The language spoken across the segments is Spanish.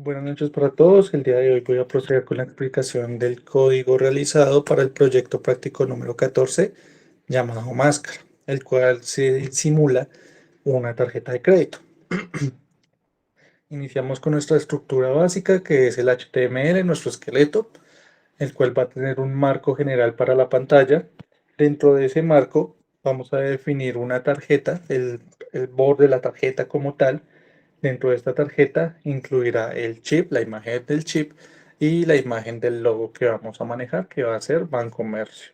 Buenas noches para todos. El día de hoy voy a proceder con la explicación del código realizado para el proyecto práctico número 14 llamado Máscara, el cual se simula una tarjeta de crédito. Iniciamos con nuestra estructura básica, que es el HTML, nuestro esqueleto, el cual va a tener un marco general para la pantalla. Dentro de ese marco vamos a definir una tarjeta, el borde de la tarjeta como tal. Dentro de esta tarjeta incluirá el chip, la imagen del chip y la imagen del logo que vamos a manejar, que va a ser Bancomercio.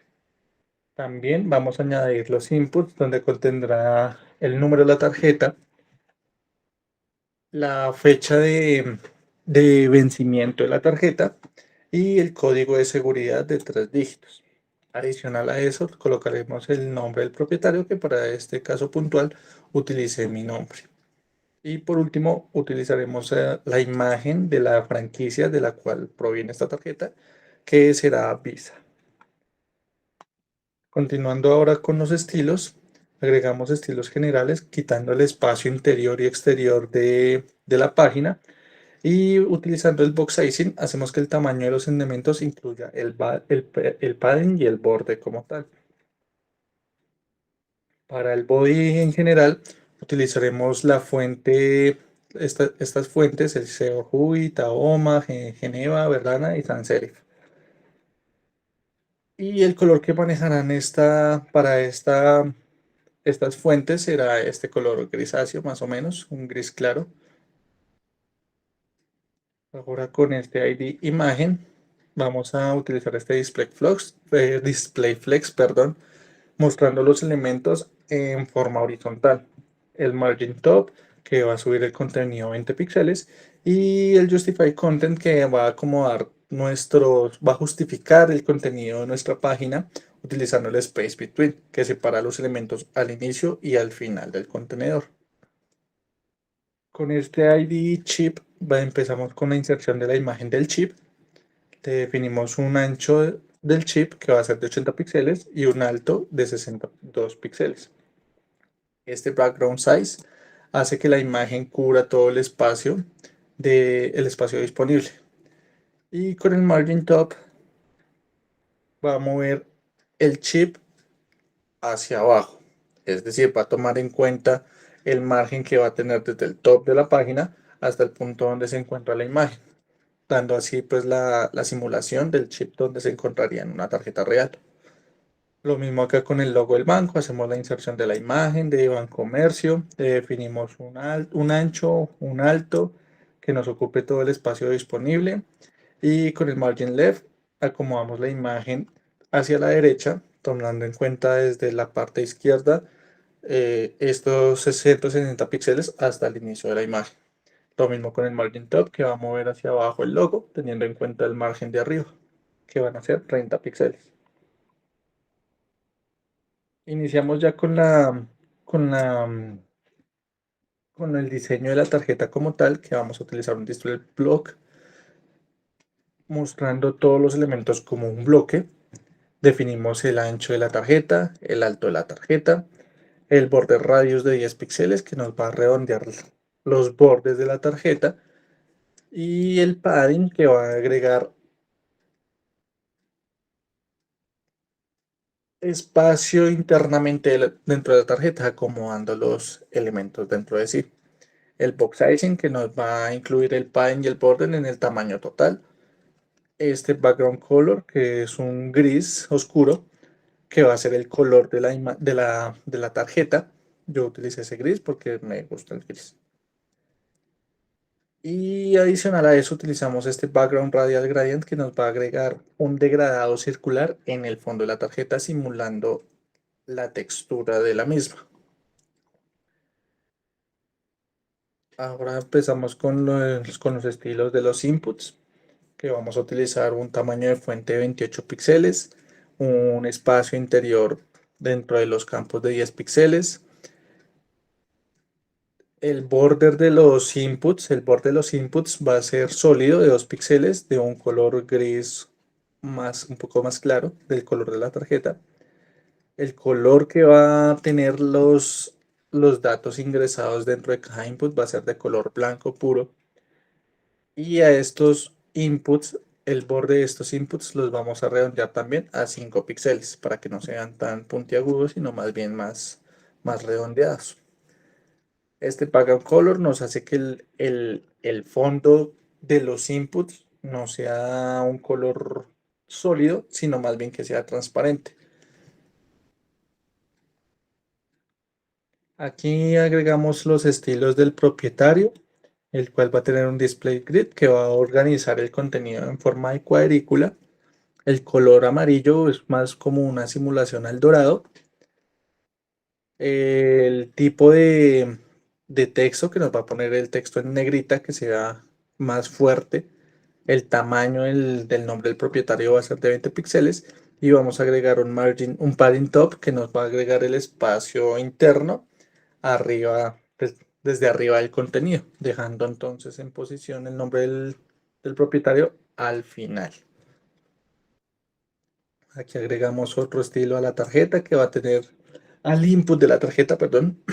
También vamos a añadir los inputs donde contendrá el número de la tarjeta, la fecha de vencimiento de la tarjeta y el código de seguridad de 3 dígitos. Adicional a eso, colocaremos el nombre del propietario, que para este caso puntual utilice mi nombre. Y por último, utilizaremos la imagen de la franquicia de la cual proviene esta tarjeta, que será Visa. Continuando ahora con los estilos, agregamos estilos generales, quitando el espacio interior y exterior de la página. Y utilizando el box sizing, hacemos que el tamaño de los elementos incluya el padding y el borde como tal. Para el body en general, utilizaremos la fuente, estas fuentes, el SEO UI, Tahoma, Geneva, Verdana y Sans Serif. Y el color que manejarán estas fuentes será este color grisáceo, más o menos, un gris claro. Ahora con este ID imagen, vamos a utilizar este display flex, perdón, mostrando los elementos en forma horizontal. El margin top, que va a subir el contenido 20 píxeles, y el justify content, que va a acomodar va a justificar el contenido de nuestra página utilizando el space between, que separa los elementos al inicio y al final del contenedor. Con este ID chip empezamos con la inserción de la imagen del chip. Definimos un ancho del chip que va a ser de 80 píxeles y un alto de 62 píxeles. Este background size hace que la imagen cubra todo el espacio disponible. Y con el margin top va a mover el chip hacia abajo. Es decir, va a tomar en cuenta el margen que va a tener desde el top de la página hasta el punto donde se encuentra la imagen, dando así pues la simulación del chip donde se encontraría en una tarjeta real. Lo mismo acá con el logo del banco, hacemos la inserción de la imagen de Bancomercio, definimos un ancho, un alto, que nos ocupe todo el espacio disponible, y con el margin left acomodamos la imagen hacia la derecha, tomando en cuenta desde la parte izquierda estos 160 píxeles hasta el inicio de la imagen. Lo mismo con el margin top, que va a mover hacia abajo el logo, teniendo en cuenta el margen de arriba, que van a ser 30 píxeles. Iniciamos ya con la, mm, con el diseño de la tarjeta como tal, que vamos a utilizar un display block mostrando todos los elementos como un bloque. Definimos el ancho de la tarjeta, el alto de la tarjeta, el borde radius de 10 píxeles, que nos va a redondear los bordes de la tarjeta, y el padding, que va a agregar espacio internamente dentro de la tarjeta, acomodando los elementos dentro de sí. El box sizing, que nos va a incluir el padding y el border en el tamaño total. Este background color, que es un gris oscuro, que va a ser el color de la tarjeta. Yo utilicé ese gris porque me gusta el gris. Y adicional a eso utilizamos este background radial gradient, que nos va a agregar un degradado circular en el fondo de la tarjeta, simulando la textura de la misma. Ahora empezamos con los estilos de los inputs, que vamos a utilizar un tamaño de fuente de 28 píxeles, un espacio interior dentro de los campos de 10 píxeles. El borde de los inputs va a ser sólido de 2 píxeles, de un color gris un poco más claro del color de la tarjeta. El color que va a tener los datos ingresados dentro de cada input va a ser de color blanco puro. Y a estos inputs, el borde de estos inputs los vamos a redondear también a 5 píxeles para que no sean tan puntiagudos, sino más bien más redondeados. Este background color nos hace que el fondo de los inputs no sea un color sólido, sino más bien que sea transparente. Aquí agregamos los estilos del propietario, el cual va a tener un display grid que va a organizar el contenido en forma de cuadrícula. El color amarillo es más como una simulación al dorado. El tipo de texto que nos va a poner el texto en negrita que sea más fuerte. El tamaño del nombre del propietario va a ser de 20 píxeles y vamos a agregar un margin, un padding top que nos va a agregar el espacio interno arriba, desde arriba del contenido, dejando entonces en posición el nombre del propietario al final. Aquí agregamos otro estilo a la tarjeta que va a tener, al input de la tarjeta, perdón,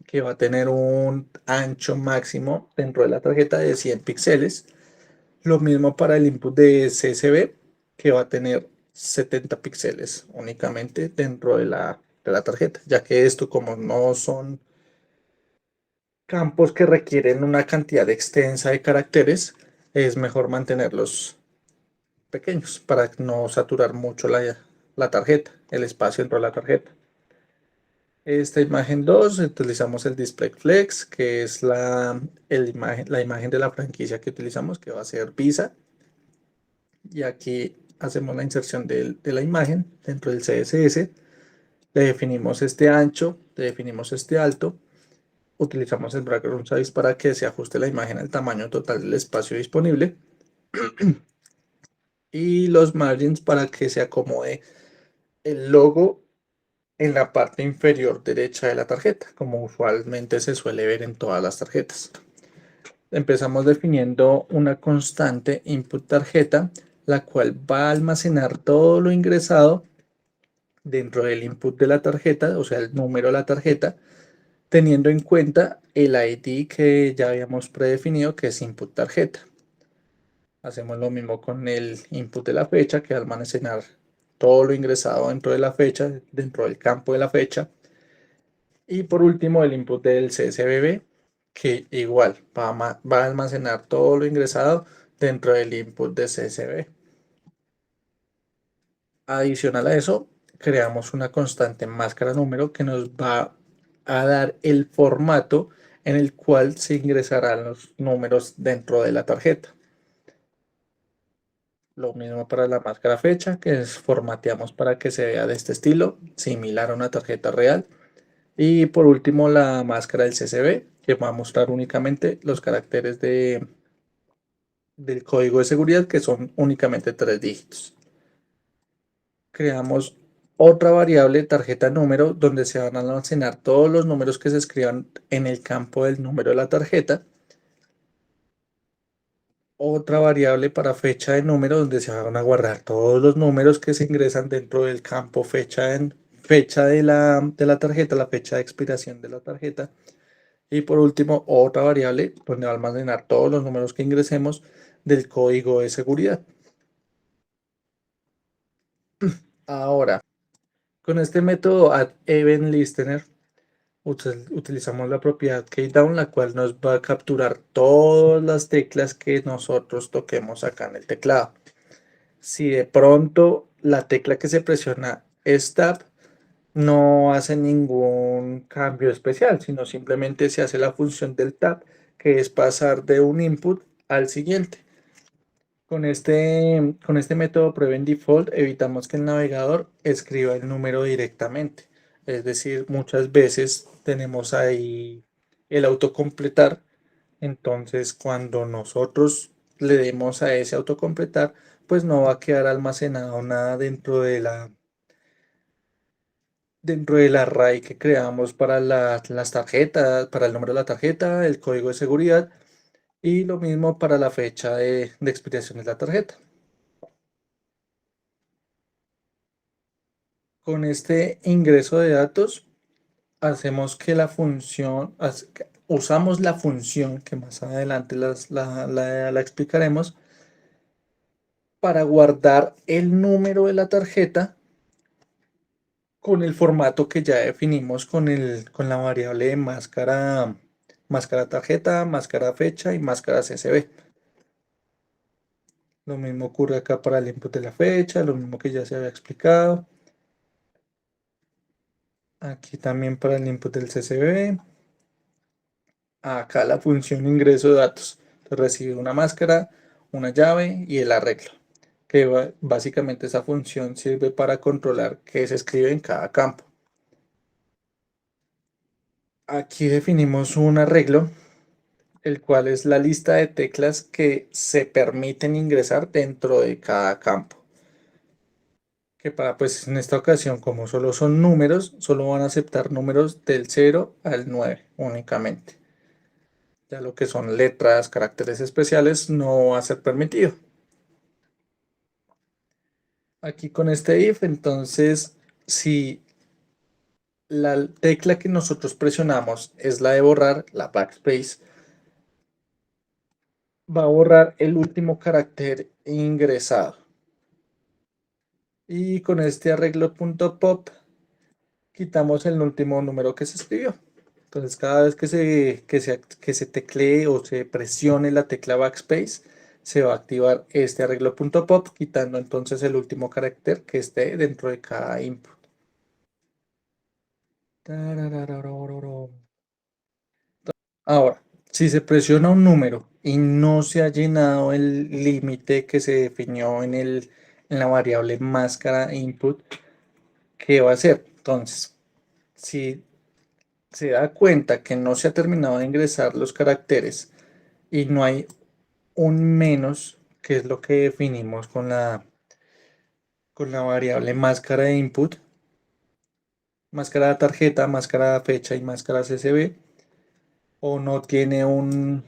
que va a tener un ancho máximo dentro de la tarjeta de 100 píxeles. Lo mismo para el input de CSV, que va a tener 70 píxeles únicamente dentro de la tarjeta, ya que esto como no son campos que requieren una cantidad extensa de caracteres, es mejor mantenerlos pequeños para no saturar mucho la tarjeta, el espacio dentro de la tarjeta. Esta imagen 2 utilizamos el Display Flex, que es la imagen de la franquicia que utilizamos, que va a ser Visa. Y aquí hacemos la inserción de la imagen dentro del CSS. Le definimos este ancho, le definimos este alto. Utilizamos el background size para que se ajuste la imagen al tamaño total del espacio disponible. Y los margins para que se acomode el logo en la parte inferior derecha de la tarjeta, como usualmente se suele ver en todas las tarjetas. Empezamos definiendo una constante input tarjeta, la cual va a almacenar todo lo ingresado dentro del input de la tarjeta, o sea, el número de la tarjeta, teniendo en cuenta el ID que ya habíamos predefinido, que es input tarjeta. Hacemos lo mismo con el input de la fecha, que va a almacenar todo lo ingresado dentro de la fecha, dentro del campo de la fecha. Y por último, el input del CSVB, que igual va a almacenar todo lo ingresado dentro del input de CSV. Adicional a eso, creamos una constante máscara número que nos va a dar el formato en el cual se ingresarán los números dentro de la tarjeta. Lo mismo para la máscara fecha, que formateamos para que se vea de este estilo, similar a una tarjeta real. Y por último, la máscara del CSV, que va a mostrar únicamente los caracteres del código de seguridad, que son únicamente 3 dígitos. Creamos otra variable tarjeta número donde se van a almacenar todos los números que se escriban en el campo del número de la tarjeta. Otra variable para fecha de número donde se van a guardar todos los números que se ingresan dentro del campo fecha de la tarjeta, la fecha de expiración de la tarjeta. Y por último, otra variable donde va a almacenar todos los números que ingresemos del código de seguridad. Ahora, con este método add-event-listener utilizamos la propiedad keydown, la cual nos va a capturar todas las teclas que nosotros toquemos acá en el teclado. Si de pronto la tecla que se presiona es Tab, no hace ningún cambio especial, sino simplemente se hace la función del Tab, que es pasar de un input al siguiente. Con este método Prevent Default evitamos que el navegador escriba el número directamente. Es decir, muchas veces tenemos ahí el autocompletar. Entonces, cuando nosotros le demos a ese autocompletar, pues no va a quedar almacenado nada dentro del array que creamos para las tarjetas, para el número de la tarjeta, el código de seguridad y lo mismo para la fecha de expiración de la tarjeta. Con este ingreso de datos, hacemos que la función, usamos la función que más adelante la explicaremos para guardar el número de la tarjeta con el formato que ya definimos con la variable de máscara, máscara tarjeta, máscara fecha y máscara CSV. Lo mismo ocurre acá para el input de la fecha, lo mismo que ya se había explicado. Aquí también para el input del CSV. Acá la función ingreso de datos. Entonces, recibe una máscara, una llave y el arreglo. Que básicamente esa función sirve para controlar qué se escribe en cada campo. Aquí definimos un arreglo, el cual es la lista de teclas que se permiten ingresar dentro de cada campo. Que para, pues en esta ocasión, como solo son números, solo van a aceptar números del 0 al 9 únicamente. Ya lo que son letras, caracteres especiales, no va a ser permitido. Aquí con este if, entonces, si la tecla que nosotros presionamos es la de borrar, la backspace, va a borrar el último carácter ingresado. Y con este arreglo .pop quitamos el último número que se escribió. Entonces cada vez que se teclee o se presione la tecla backspace, se va a activar este arreglo .pop, quitando entonces el último carácter que esté dentro de cada input. Ahora, si se presiona un número y no se ha llenado el límite que se definió en la variable máscara input, ¿qué va a hacer? Entonces, si se da cuenta que no se ha terminado de ingresar los caracteres y no hay un menos, que es lo que definimos con la variable máscara de input, máscara de tarjeta, máscara de fecha y máscara CSV, o no tiene un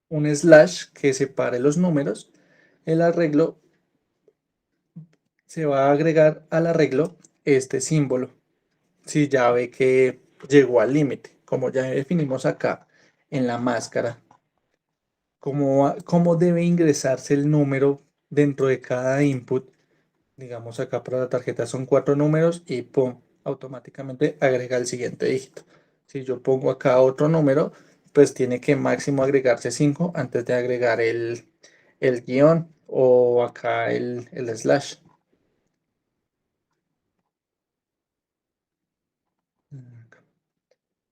slash que separe los números, el arreglo se va a agregar al arreglo este símbolo. Si ya ve que llegó al límite, como ya definimos acá en la máscara, cómo debe ingresarse el número dentro de cada input. Digamos acá para la tarjeta son 4 números y pum, automáticamente agrega el siguiente dígito. Si yo pongo acá otro número, pues tiene que máximo agregarse 5 antes de agregar el guión o acá el slash.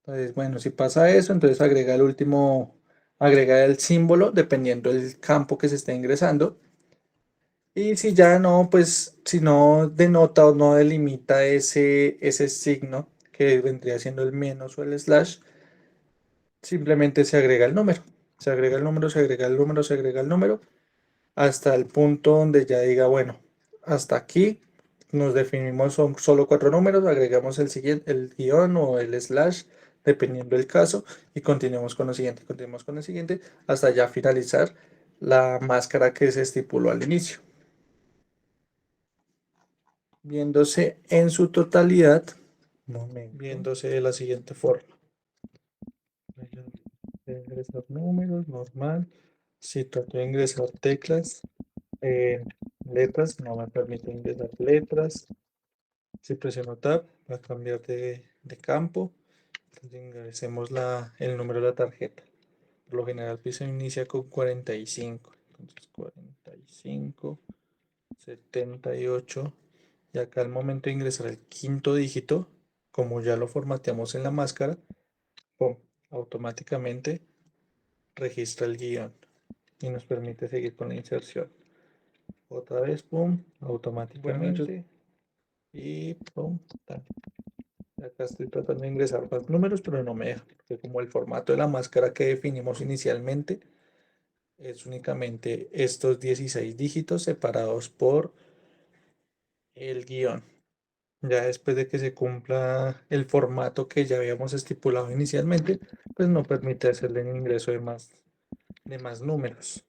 Entonces, bueno, si pasa eso, entonces agrega el último, agrega el símbolo dependiendo del campo que se esté ingresando. Y si ya no, pues si no denota o no delimita ese signo que vendría siendo el menos o el slash, simplemente se agrega el número. Se agrega el número, se agrega el número, se agrega el número, hasta el punto donde ya diga, bueno, hasta aquí nos definimos, son solo 4 números, agregamos el siguiente, el guión o el slash, dependiendo del caso, y continuemos con el siguiente, hasta ya finalizar la máscara que se estipuló al inicio. Viéndose en su totalidad, viéndose de la siguiente forma. Ingresar números, normal. Si trato de ingresar teclas, letras, no me permite ingresar letras. Si presiono Tab, va a cambiar de campo. Entonces ingresemos el número de la tarjeta. Por lo general, piso inicia con 45. Entonces 45, 78. Y acá al momento de ingresar el quinto dígito, como ya lo formateamos en la máscara, pum, automáticamente registra el guión y nos permite seguir con la inserción. Otra vez, pum, automáticamente. Y pum, tal. Acá estoy tratando de ingresar más números, pero no me deja, porque como el formato de la máscara que definimos inicialmente es únicamente estos 16 dígitos separados por el guión. Ya después de que se cumpla el formato que ya habíamos estipulado inicialmente, pues no permite hacerle el ingreso de más números.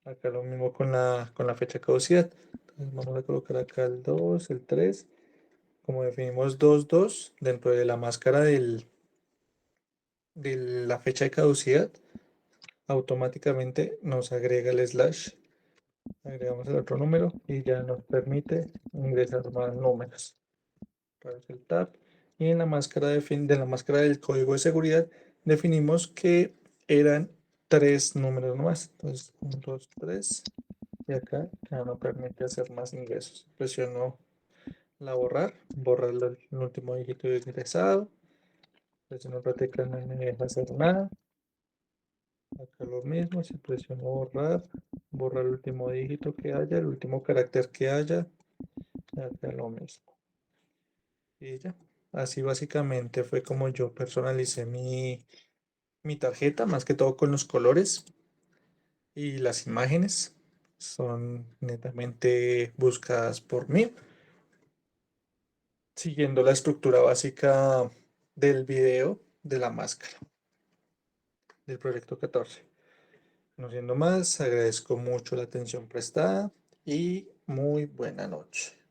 Acá lo mismo con la fecha de caducidad. Entonces vamos a colocar acá el 2, el 3. Como definimos 2, 2 dentro de la máscara de la fecha de caducidad, automáticamente nos agrega el slash, agregamos el otro número y ya nos permite ingresar más números. Otra vez el tab, y en la máscara de la máscara del código de seguridad definimos que eran tres números más. Entonces, 1, 2, 3, y acá ya no permite hacer más ingresos. Presiono la borrar el último dígito de ingresado. Presiono otra tecla, no me deja hacer nada. Acá lo mismo, si presiono borrar el último dígito que haya, el último carácter que haya, acá lo mismo. Y ya, así básicamente fue como yo personalicé mi tarjeta, más que todo con los colores, y las imágenes son netamente buscadas por mí, siguiendo la estructura básica del video de la máscara del proyecto 14. No siendo más, agradezco mucho la atención prestada y muy buena noche.